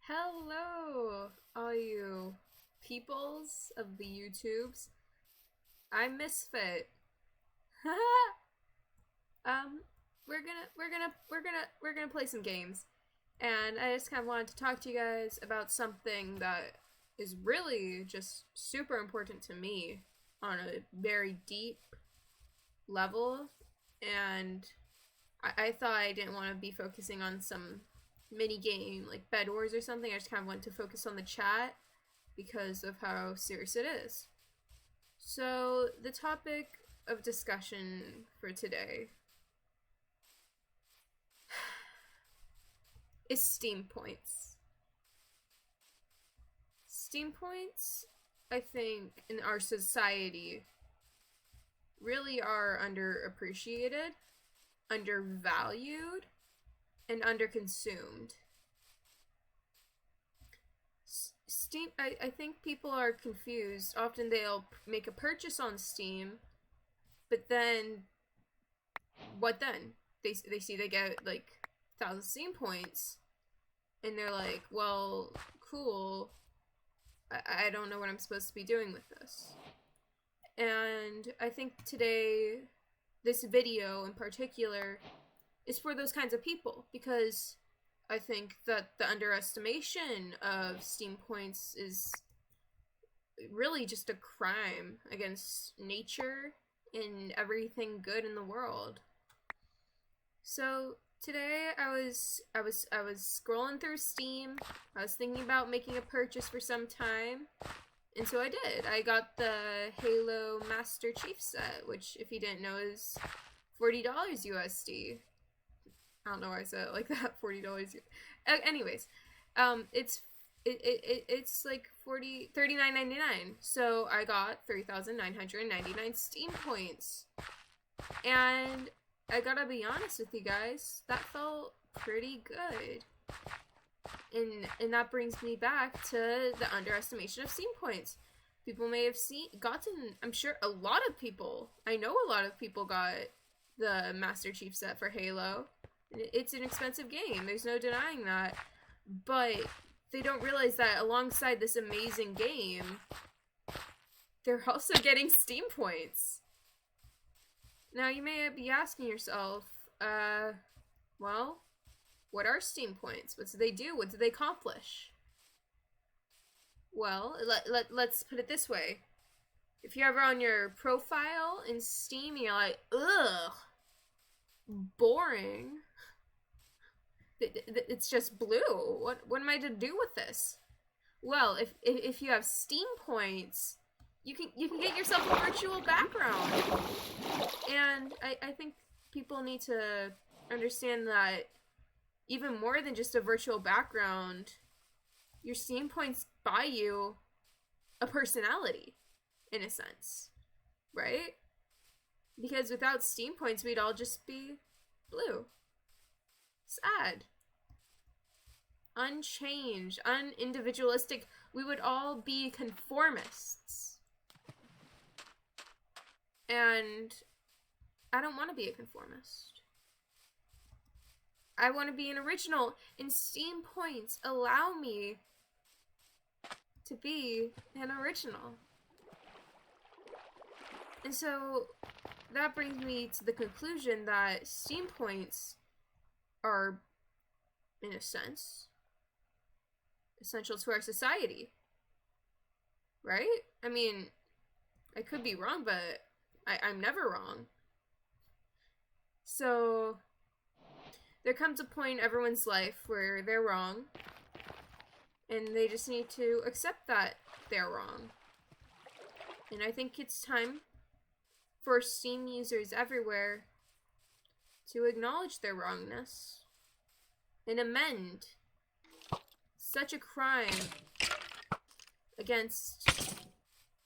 Hello, all you peoples of the YouTubes. I'm Misfit. um, we're gonna play some games, and I just kind of wanted to talk to you guys about something that is really just super important to me on a very deep level, and I thought I didn't want to be focusing on some mini game like Bed Wars or something. I just kind of want to focus on the chat because of how serious it is. So, the topic of discussion for today is Steam points. Steam points, I think, in our society really are underappreciated, undervalued, and underconsumed. Steam, I think people are confused. Often they'll make a purchase on Steam, but then what then? They see they get like 1,000 Steam points, and they're like, well, cool. I don't know what I'm supposed to be doing with this. And I think today, this video in particular, is for those kinds of people, because I think that the underestimation of Steam points is really just a crime against nature and everything good in the world. So today I was scrolling through Steam. I was thinking about making a purchase for some time, and so I did. I got the Halo Master Chief set, which, if you didn't know, is $40 USD. I don't know why I said it like that. $40. Anyways, it's like $39.99. So I got 3,999 Steam points, and I gotta be honest with you guys, that felt pretty good. And that brings me back to the underestimation of Steam points. People may have gotten. I'm sure a lot of people. I know a lot of people got the Master Chief set for Halo. It's an expensive game, there's no denying that, but they don't realize that alongside this amazing game, they're also getting Steam points. Now, you may be asking yourself, well, what are Steam points? What do they do? What do they accomplish? Well, let's put it this way. If you're ever on your profile in Steam, you're like, ugh, boring. It's just blue. What am I to do with this? Well, if you have Steam points, you can get yourself a virtual background. And I think people need to understand that even more than just a virtual background, your Steam points buy you a personality, in a sense, right? Because without Steam points, we'd all just be blue. Sad. Unchanged, unindividualistic. We would all be conformists. And I don't want to be a conformist. I want to be an original, and Steam points allow me to be an original. And so that brings me to the conclusion that Steam points are, in a sense, essential to our society. Right? I mean, I could be wrong, but I'm never wrong. So there comes a point in everyone's life where they're wrong, and they just need to accept that they're wrong. And I think it's time for Steam users everywhere to acknowledge their wrongness and amend such a crime against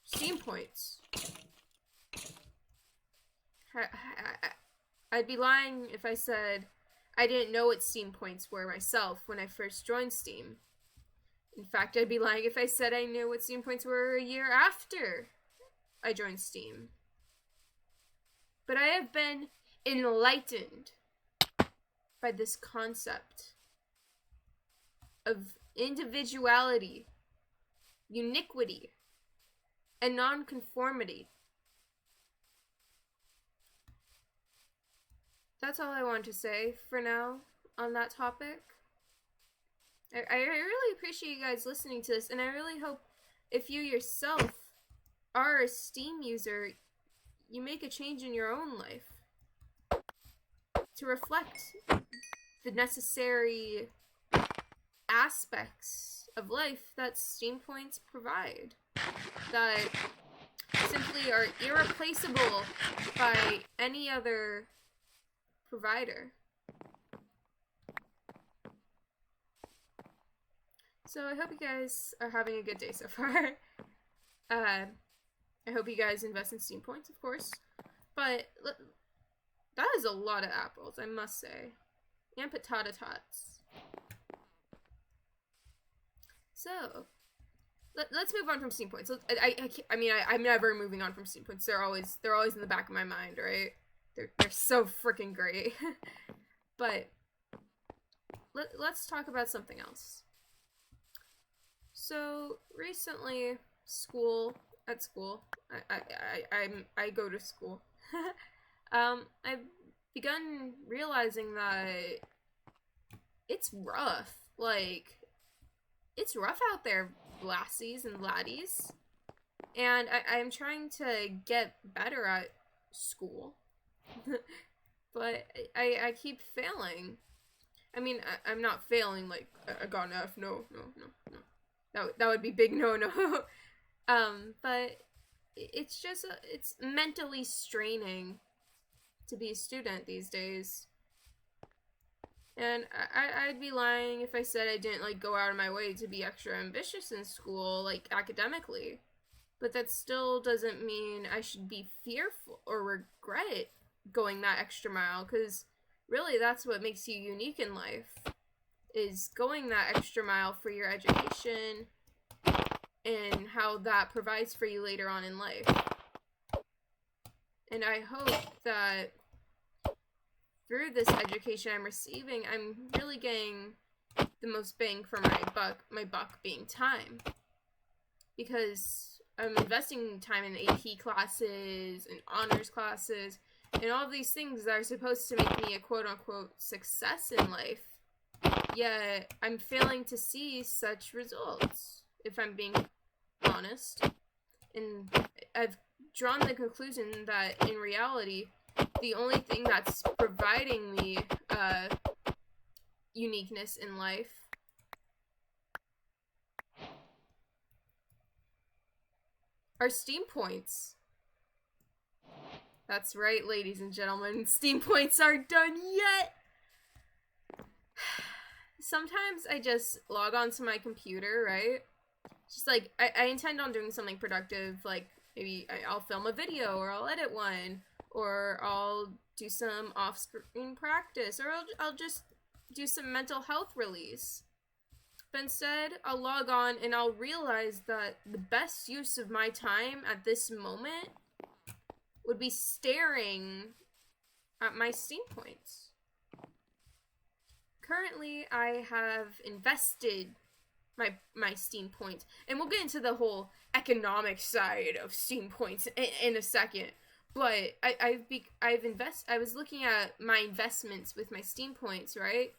Steam points. I'd be lying if I said I didn't know what Steam points were myself when I first joined Steam. In fact, I'd be lying if I said I knew what Steam points were a year after I joined Steam. But I have been enlightened by this concept of individuality, uniquity, and nonconformity. That's all I want to say for now on that topic. I really appreciate you guys listening to this, and I really hope if you yourself are a Steam user, you make a change in your own life to reflect the necessary aspects of life that Steam points provide, that simply are irreplaceable by any other provider. So I hope you guys are having a good day so far. I hope you guys invest in Steam points, of course. But that is a lot of apples, I must say. And potato tots. So, let's move on from Steam points. I'm never moving on from Steam points. They're always in the back of my mind, right? They're so freaking great. But let's talk about something else. So recently, at school, I go to school. I've begun realizing that it's rough. Like, it's rough out there, lassies and laddies. And I'm trying to get better at school. But I keep failing. I mean, I'm not failing like I got an F. No. That would be big no. But it's just it's mentally straining to be a student these days. And I'd be lying if I said I didn't like go out of my way to be extra ambitious in school, like academically. But that still doesn't mean I should be fearful or regret going that extra mile, because really that's what makes you unique in life, is going that extra mile for your education and how that provides for you later on in life. And I hope that through this education I'm receiving, I'm really getting the most bang for my buck being time. Because I'm investing time in AP classes and honors classes and all these things that are supposed to make me a quote-unquote success in life. Yet I'm failing to see such results, if I'm being honest. And I've drawn the conclusion that in reality, the only thing that's providing me uniqueness in life are Steam points. That's right, ladies and gentlemen. Steam points aren't done yet! Sometimes I just log onto my computer, right? Just like, I intend on doing something productive, like maybe I'll film a video, or I'll edit one, or I'll do some off-screen practice, or I'll just do some mental health release. But instead, I'll log on and I'll realize that the best use of my time at this moment would be staring at my Steam points. Currently, I have invested my Steam points, and we'll get into the whole economic side of Steam points in a second. But I was looking at my investments with my Steam points, right?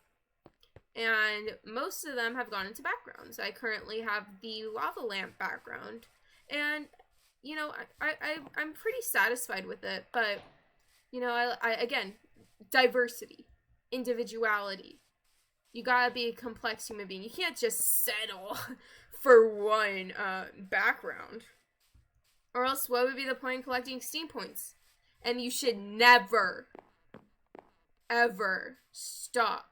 And most of them have gone into backgrounds. I currently have the lava lamp background, and you know, I'm pretty satisfied with it. But you know, I again, diversity, individuality. You gotta be a complex human being. You can't just settle for one background. Or else what would be the point in collecting Steam points? And you should never, ever stop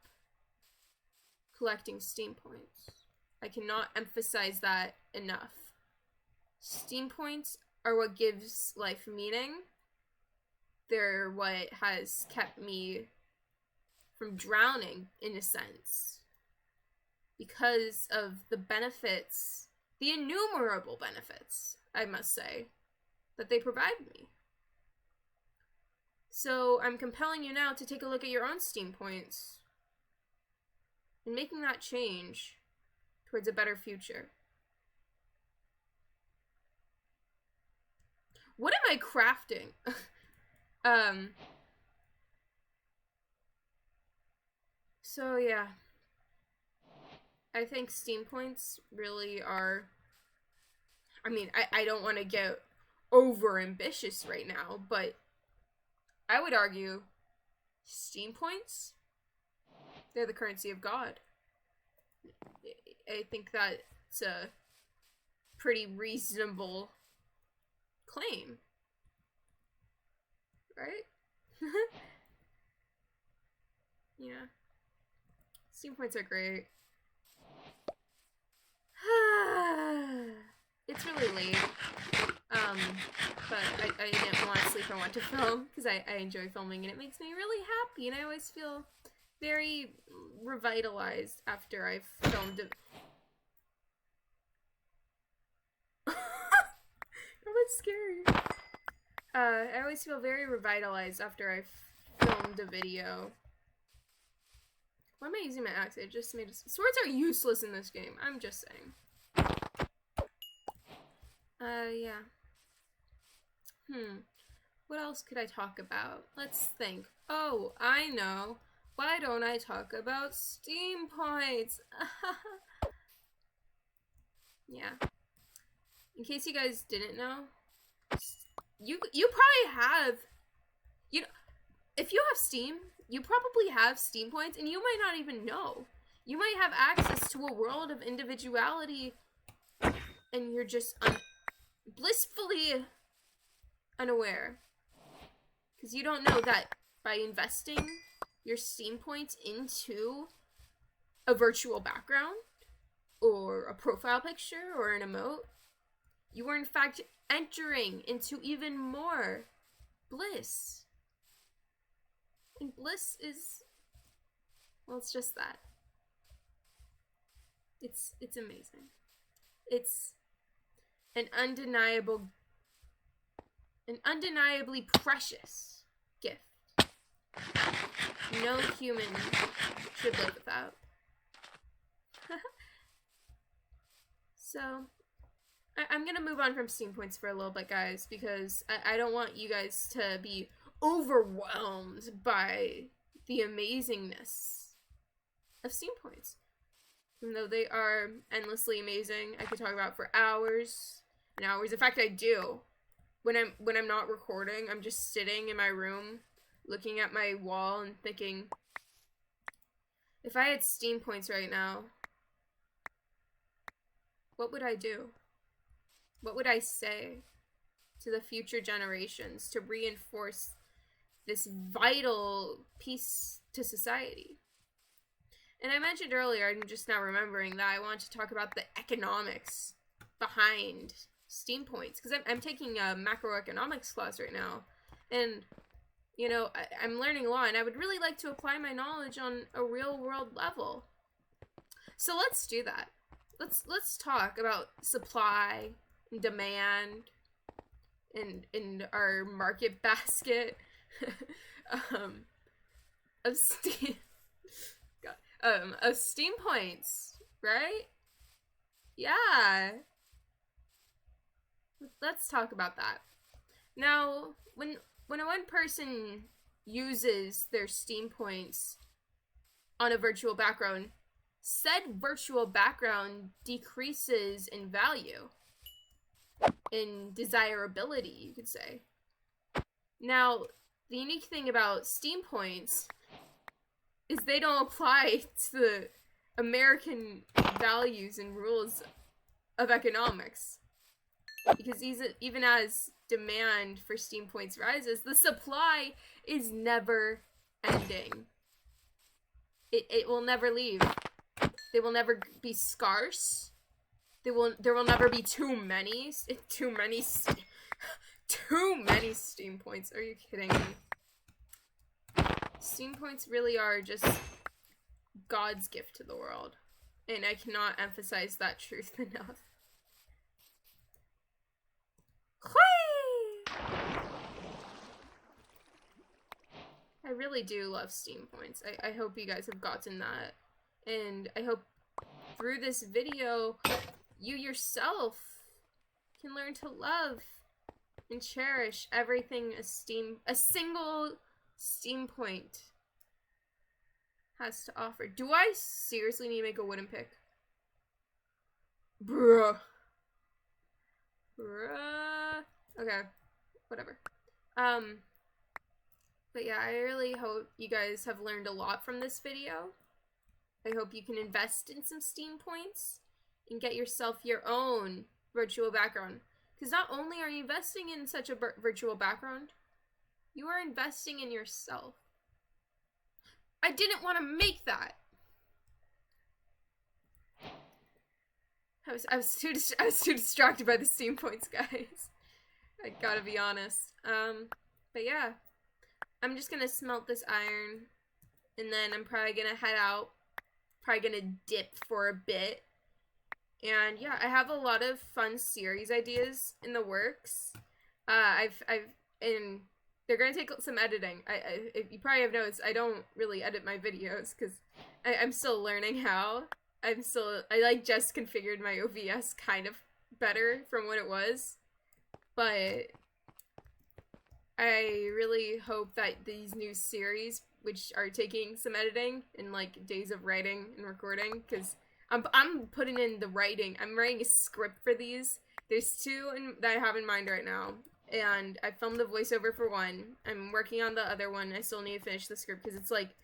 collecting Steam points. I cannot emphasize that enough. Steam points are what gives life meaning. They're what has kept me from drowning, in a sense, because of the benefits, the innumerable benefits, I must say, that they provide me. So I'm compelling you now to take a look at your own Steam points and making that change towards a better future. What am I crafting? So yeah. I think Steam points really are, I mean, I don't want to get over ambitious right now, but I would argue Steam points, they're the currency of God. I think that's a pretty reasonable claim, right? Yeah. Steam points are great. It's really late. But I didn't want to sleep. I want to film because I enjoy filming and it makes me really happy, and I always feel very revitalized after I've filmed it. That was scary. I always feel very revitalized after I've filmed a video. Why am I using my axe? I just made a... Swords are useless in this game. I'm just saying. Yeah. What else could I talk about? Let's think. Oh, I know. Why don't I talk about Steam points? Yeah. In case you guys didn't know, you probably have, you know, if you have Steam, you probably have Steam points, and you might not even know. You might have access to a world of individuality, and you're just blissfully unaware. Because you don't know that by investing your Steam points into a virtual background, or a profile picture, or an emote, you are in fact entering into even more bliss. And bliss is, well, it's just that. It's amazing. It's an undeniably precious gift. No human should live without. So, I'm gonna move on from Steam points for a little bit, guys, because I don't want you guys to be overwhelmed by the amazingness of Steam points. Even though they are endlessly amazing, I could talk about for hours and hours. In fact, I do. When I'm not recording, I'm just sitting in my room, looking at my wall and thinking, if I had Steam points right now, what would I do? What would I say to the future generations to reinforce this vital piece to society? And I mentioned earlier, I'm just now remembering that I want to talk about the economics behind Steam points, because I'm taking a macroeconomics class right now, and you know, I'm learning a lot, and I would really like to apply my knowledge on a real world level. So let's do that. Let's talk about supply and demand and our market basket of Steam of Steam points, right? Yeah. Let's talk about that. Now, when one person uses their Steam points on a virtual background, said virtual background decreases in value, in desirability, you could say. Now, the unique thing about Steam points is they don't apply to the American values and rules of economics. Because even as demand for Steam points rises, the supply is never ending. It will never leave. They will never be scarce. There will never be too many Steam points. Are you kidding me? Steam points really are just God's gift to the world, and I cannot emphasize that truth enough. I really do love Steam points. I hope you guys have gotten that, and I hope through this video, you yourself can learn to love and cherish everything a single Steam point has to offer. Do I seriously need to make a wooden pick? Bruh. Okay, whatever. But yeah, I really hope you guys have learned a lot from this video. I hope you can invest in some Steam points and get yourself your own virtual background. Because not only are you investing in such a virtual background, you are investing in yourself. I didn't want to make that. I was too distracted by the Steam points, guys. I gotta be honest. But yeah, I'm just gonna smelt this iron, and then I'm probably gonna head out. Probably gonna dip for a bit. And yeah, I have a lot of fun series ideas in the works. And they're gonna take some editing. If you probably have noticed, I don't really edit my videos because I'm still learning how. I like just configured my OBS kind of better from what it was, but I really hope that these new series, which are taking some editing and like days of writing and recording, because I'm putting in the writing. I'm writing a script for these. There's two that I have in mind right now, and I filmed the voiceover for one. I'm working on the other one. I still need to finish the script because it's like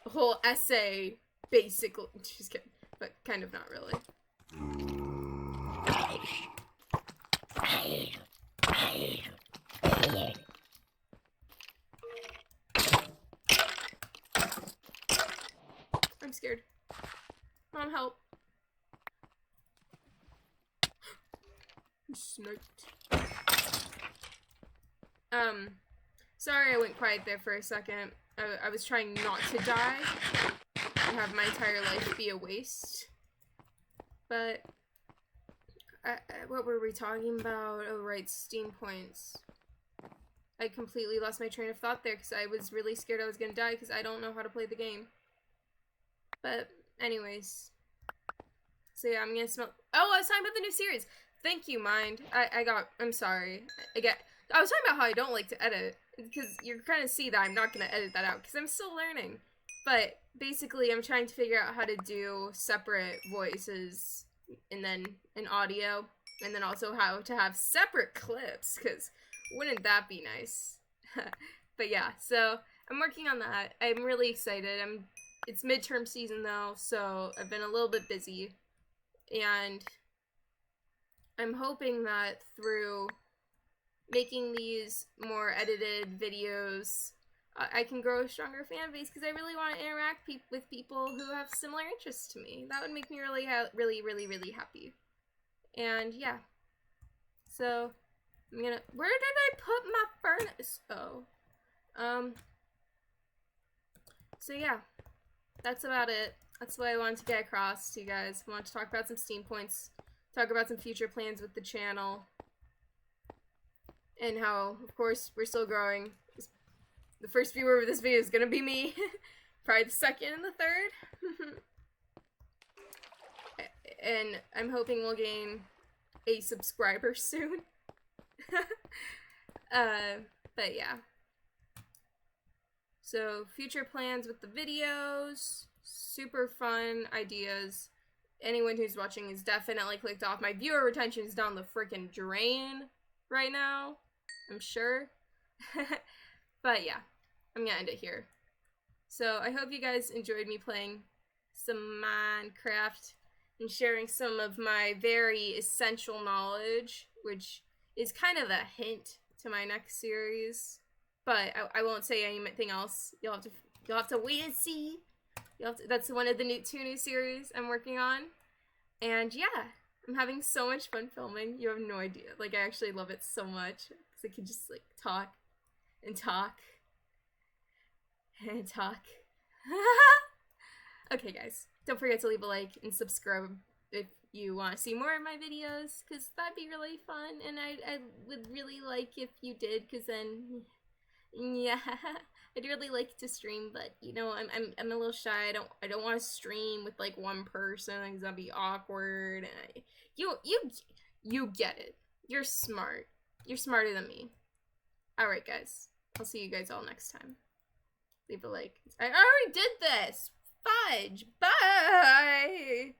a whole essay, basically. Just kidding, but kind of not really. I'm scared. Mom, help. Sniped. Sorry I went quiet there for a second. I was trying not to die and have my entire life be a waste. But, what were we talking about? Oh, right, Steam points. I completely lost my train of thought there because I was really scared I was gonna die because I don't know how to play the game. But, anyways. So yeah, I'm gonna smell. Oh, I was talking about the new series. Thank you, Mind. I'm sorry. I was talking about how I don't like to edit, because you're gonna see that I'm not gonna edit that out, because I'm still learning. But, basically, I'm trying to figure out how to do separate voices, and then an audio, and then also how to have separate clips, because wouldn't that be nice? But yeah, so, I'm working on that. I'm really excited. It's midterm season, though, so I've been a little bit busy. And I'm hoping that through making these more edited videos, I can grow a stronger fan base because I really want to interact with people who have similar interests to me. That would make me really happy. And yeah. So, I'm gonna... Where did I put my furnace? Oh. So yeah. That's about it. That's what I wanted to get across to you guys. I want to talk about some Steam points, talk about some future plans with the channel, and how, of course, we're still growing. The first viewer of this video is gonna be me. Probably the second and the third. And I'm hoping we'll gain a subscriber soon. But yeah. So, future plans with the videos, super fun ideas. Anyone who's watching is definitely clicked off. My viewer retention is down the freaking drain right now, I'm sure. But yeah, I'm gonna end it here. So, I hope you guys enjoyed me playing some Minecraft and sharing some of my very essential knowledge, which is kind of a hint to my next series. But I won't say anything else. You'll have to wait and see. That's one of the two new series I'm working on. And yeah, I'm having so much fun filming. You have no idea. Like, I actually love it so much because I can just like talk and talk and talk. Okay, guys, don't forget to leave a like and subscribe if you want to see more of my videos, because that'd be really fun. And I would really like if you did, because then. Yeah. I'd really like to stream, but you know, I'm a little shy. I don't want to stream with like one person because that'd be awkward. And you get it. You're smart. You're smarter than me. All right, guys. I'll see you guys all next time. Leave a like. I already did this. Fudge. Bye.